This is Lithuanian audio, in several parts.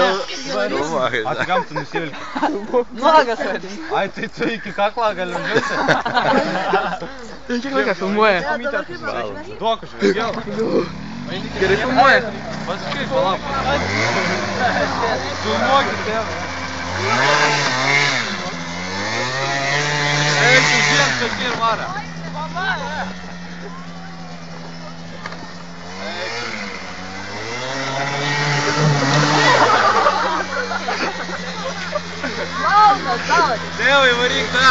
A tai kam tu nusivilki? Nuogas vadins. Ai, tai tu iki kaklo gali žiūrėti? Kiek laiką filmuoja? Duok aš ilgiau. Gerai filmuoja. Pasakyk, palauk. Filmuokit, tėvą. Eik, tu žiūrėk, tokie ir vara. Tėvai, varyk tą.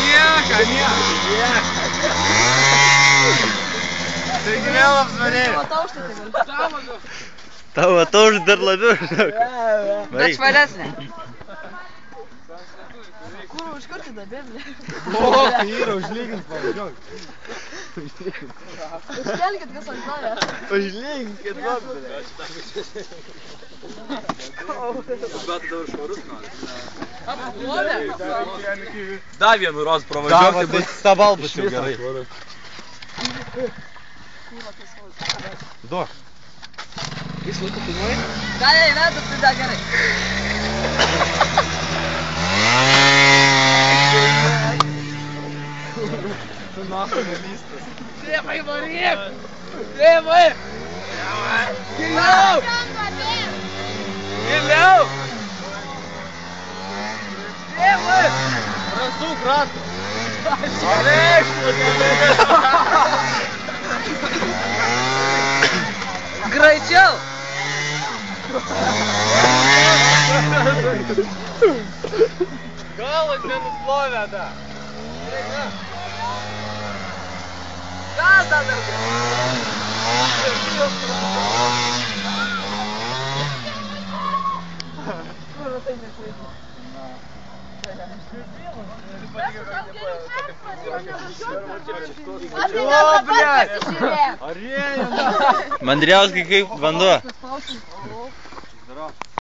Nieka. Taigi vėl apsvarėjai. Tau atauž dar labiau. Bet švaresnė. Kur užkurti dabėblė? O, tai yra, užlygins, pavažiuok. Užkelkit visą žalę. Užlyginkit, vabelė. Bet dabar švarus nori. Dar vienu roz pravažiuok, tai bus stabal bus jau gerai. Duok. Jis laiku filmuoja? Gal jei vedat, tai dar gerai. Tu nahu nelystas. Tėvai, varyk! Tėvai! Giliau! Giliau! Tėvai! Rasuk ratą. Greičiau! Galas nenuplovė, da. Gas dar dar! Arėja. Mandriauskai kaip vanduo.